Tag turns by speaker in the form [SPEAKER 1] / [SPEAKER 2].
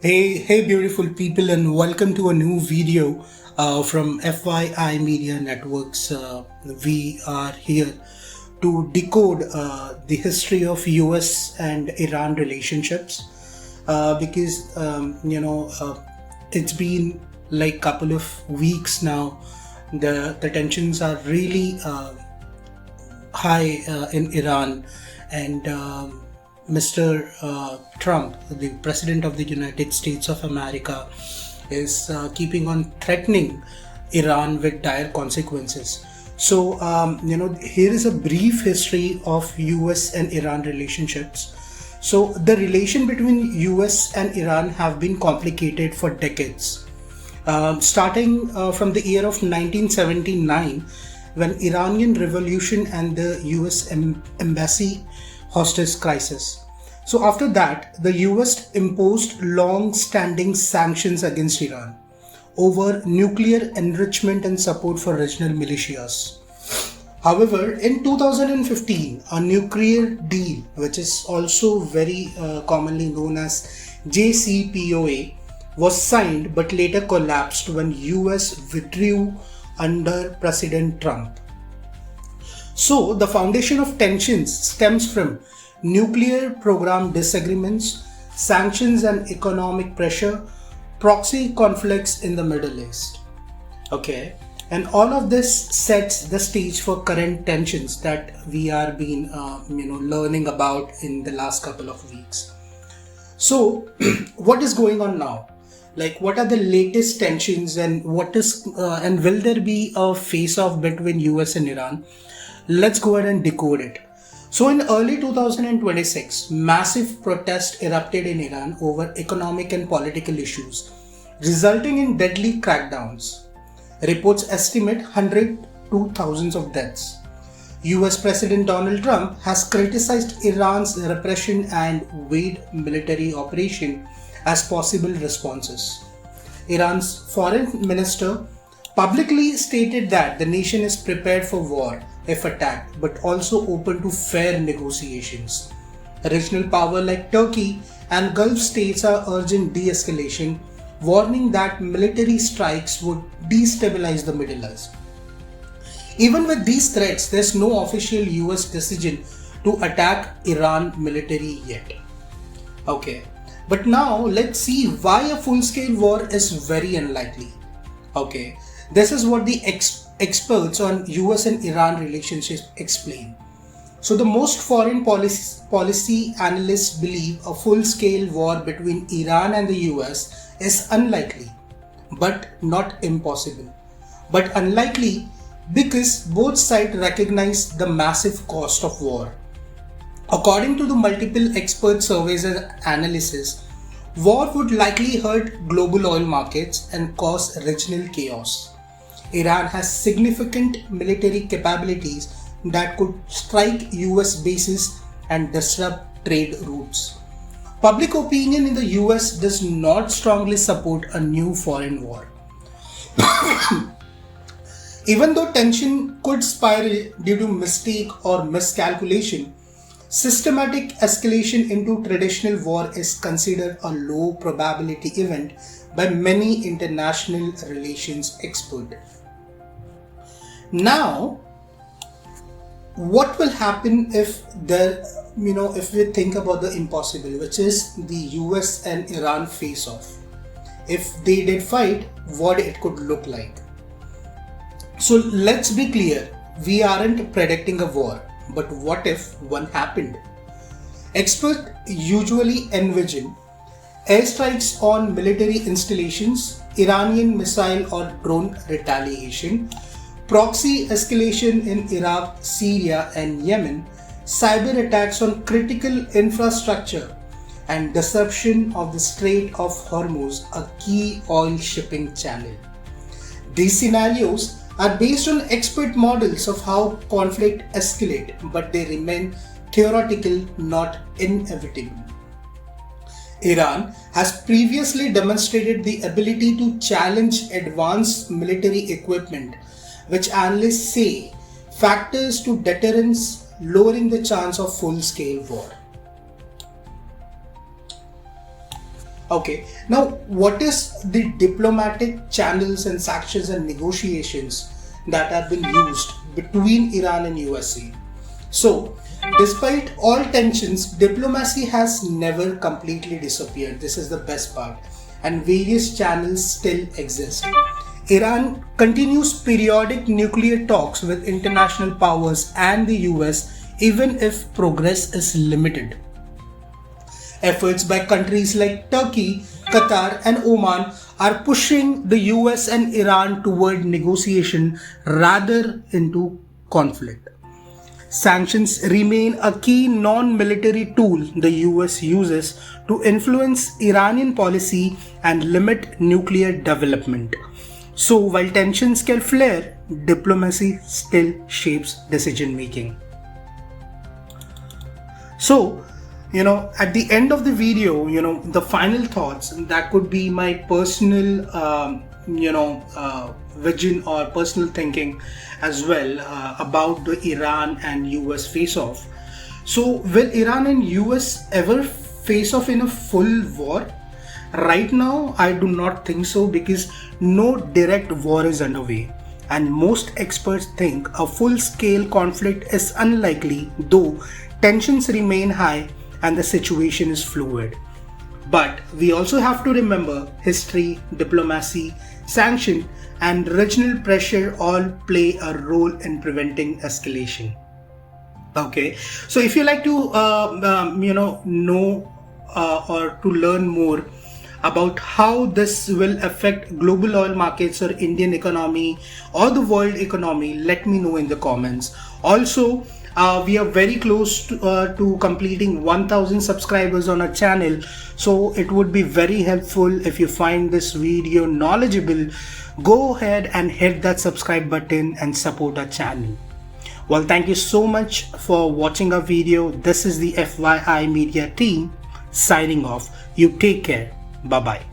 [SPEAKER 1] Hey, beautiful people, and welcome to a new video from FYI Media Networks. We are here to decode the history of US and Iran relationships because it's been like couple of weeks now. The tensions are really high in Iran, and Mr. Trump, the President of the United States of America, is keeping on threatening Iran with dire consequences. So, here is a brief history of US and Iran relationships. So, the relation between US and Iran have been complicated for decades. Starting from the year of 1979, when Iranian Revolution and the US embassy hostage crisis. So after that, the US imposed long-standing sanctions against Iran over nuclear enrichment and support for regional militias. However, in 2015, a nuclear deal, which is also very commonly known as JCPOA, was signed but later collapsed when US withdrew under President Trump. So, the foundation of tensions stems from nuclear program disagreements, sanctions and economic pressure, proxy conflicts in the Middle East. Okay, and all of this sets the stage for current tensions that we are been learning about in the last couple of weeks. So, what is going on now? Like, what are the latest tensions, and and will there be a face-off between US and Iran? Let's go ahead and decode it. So, in early 2026, massive protests erupted in Iran over economic and political issues, resulting in deadly crackdowns. Reports estimate 100 to thousands of deaths. US President Donald Trump has criticized Iran's repression and weighed military operation as possible responses. Iran's foreign minister publicly stated that the nation is prepared for war if attacked, but also open to fair negotiations. Regional power like Turkey and Gulf states are urging de-escalation, warning that military strikes would destabilize the Middle East. Even with these threats, there's no official US decision to attack Iran military yet. Okay, but now let's see why a full-scale war is very unlikely. Okay, this is what the experts on US and Iran relationship explain. So the most foreign policy analysts believe a full-scale war between Iran and the US is unlikely, but not impossible. But unlikely because both sides recognize the massive cost of war. According to the multiple expert surveys and analysis, war would likely hurt global oil markets and cause regional chaos. Iran has significant military capabilities that could strike US bases and disrupt trade routes. Public opinion in the US does not strongly support a new foreign war. Even though tension could spiral due to mistake or miscalculation, systematic escalation into traditional war is considered a low probability event by many international relations experts. Now, what will happen if if we think about the impossible, which is the US and Iran face off? If they did fight, what it could look like? So let's be clear, we aren't predicting a war, but what if one happened? Experts usually envision airstrikes on military installations, Iranian missile or drone retaliation, proxy escalation in Iraq, Syria and Yemen, cyber attacks on critical infrastructure, and disruption of the Strait of Hormuz, a key oil shipping channel. These scenarios are based on expert models of how conflict escalate, but they remain theoretical, not inevitable. Iran has previously demonstrated the ability to challenge advanced military equipment, which analysts say factors to deterrence, lowering the chance of full-scale war. Okay, now what is the diplomatic channels and sanctions and negotiations that have been used between Iran and USA? So, despite all tensions, diplomacy has never completely disappeared. This is the best part, and various channels still exist. Iran continues periodic nuclear talks with international powers and the US, even if progress is limited. Efforts by countries like Turkey, Qatar, and Oman are pushing the US and Iran toward negotiation rather into conflict. Sanctions remain a key non-military tool the US uses to influence Iranian policy and limit nuclear development. So while tensions can flare, diplomacy still shapes decision making. So, at the end of the video, the final thoughts, that could be my personal, vision or personal thinking as well about the Iran and US face-off. So, will Iran and US ever face off in a full war? Right now, I do not think so, because no direct war is underway. And most experts think a full-scale conflict is unlikely, though tensions remain high and the situation is fluid. But we also have to remember history, diplomacy, sanction, and regional pressure all play a role in preventing escalation. Okay, so if you like to know or to learn more about how this will affect global oil markets or Indian economy or the world economy, let me know in the comments. Also, we are very close to completing 1000 subscribers on our channel, so it would be very helpful if you find this video knowledgeable. Go ahead and hit that subscribe button and support our channel. Well, thank you so much for watching our video. This is the FYI Media team signing off. You take care. Bye bye.